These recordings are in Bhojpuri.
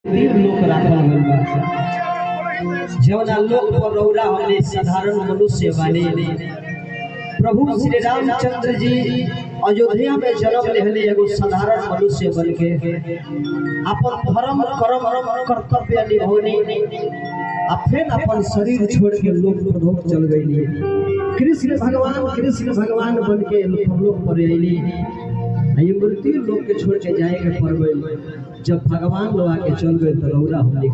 लोक राखल गइल बा जवना लोक पर रौरा हमने साधारण मनुष्य वाले प्रभु श्री रामचंद्र जी अयोध्या में जन्म लेहले एगो साधारण मनुष्य बन के अपन धर्म कर्म कर्तव्य निभौनी आ फिर अपन शरीर छोड़ के लोक प्रलोक चल गई। कृष्ण भगवान बन के लोक पर अली मृत्यु लोक के छोड़ के जाएगा पर जब भगवान लोग आके चल गए तो रौरा हमने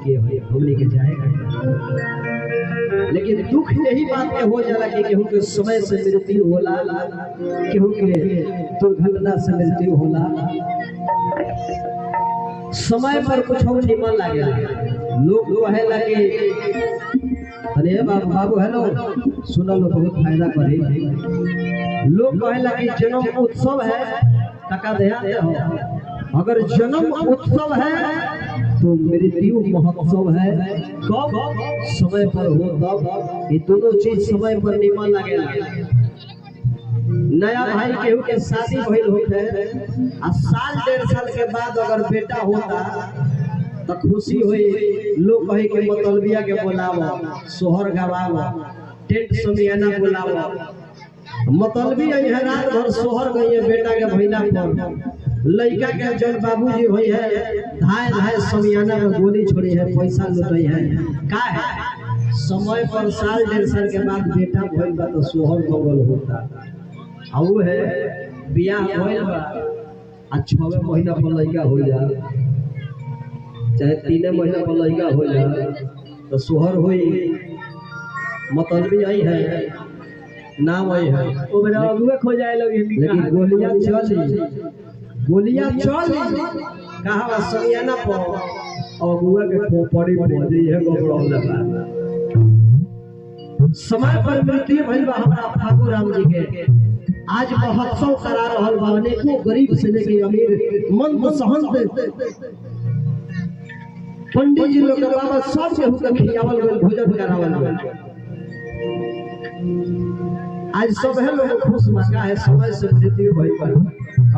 के जाएगा। लेकिन दुख यही बात में हो जाला कि केहू के समय से मृत्यु होला, केहू के दुर्घटना से मृत्यु होला। समय पर कुछ और निमन लगे लोग कहे लगे अरे बाबू हेलो सुनो लो बहुत फायदा करे। लोग कहे लगे जन्म उत्सव है टका ध्यान दे हो, अगर जन्म उत्सव है तो मृत्यु महोत्सव है। कब समय पर हो तब ये दोनों चीज समय पर निमन लगेला। नया भाई केहू के शादी भइल होते आ साल डेढ़ साल के बाद अगर बेटा होता तो खुशी हुई। लोग कहे के मतलबिया के बोलावो, सोहर गवावो, टेंट समियाना बोलावो। मतलबी है रात भर सोहर गई बेटा के भैला पर, लड़का के जब बाबूजी हुई है धाए धाए समियाना में गोली छोड़ी है, पैसा लुटाई है। का है समय पर साल डेढ़ साल के बाद बेटा भइल बा तो सोहर बगल होता आ वो है बियाह भइल बा आ 6 महीना पर लड़का हो जा चाहे 3 महीना पर लड़का हो जा तो सोहर हुई। मतलबी आई है नाम आई है ओ मेरा अगुआ खो जाए लगे। लेकिन गोलियां चली कहा समियाना पर अगुआ के खोपड़ी पड़ी है गबड़ौल लगा। समय पर मृत्यु भइल बा हमरा ठाकुर राम जी के। आज महोत्सव करा रहल बा, अनेकों गरीब से लेके अमीर मंद सहंत पंडित जी लोग बाबा सब केहू के खियावल गइल, भोजन करावल गइल। आज सब है लोग खुश मका है समय से मृत्यु भइल बा।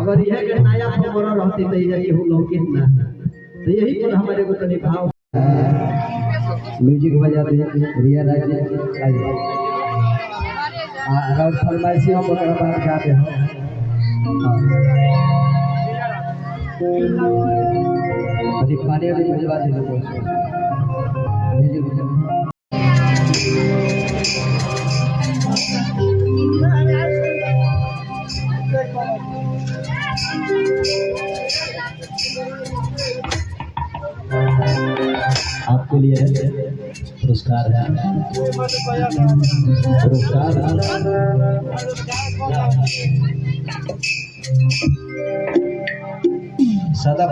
अगर यह के नया खबर रहती तो ये केहू लौकित ना। तो यही पर हमारे को तनी भाव म्यूजिक बजा दे रिया राज और फरमाइशी हम ओकरा बात गाते हैं। अभी पानी वाली बजवा दे लोग म्यूजिक बजा। आपके लिए पुरस्कार है, पुरस्कार सदा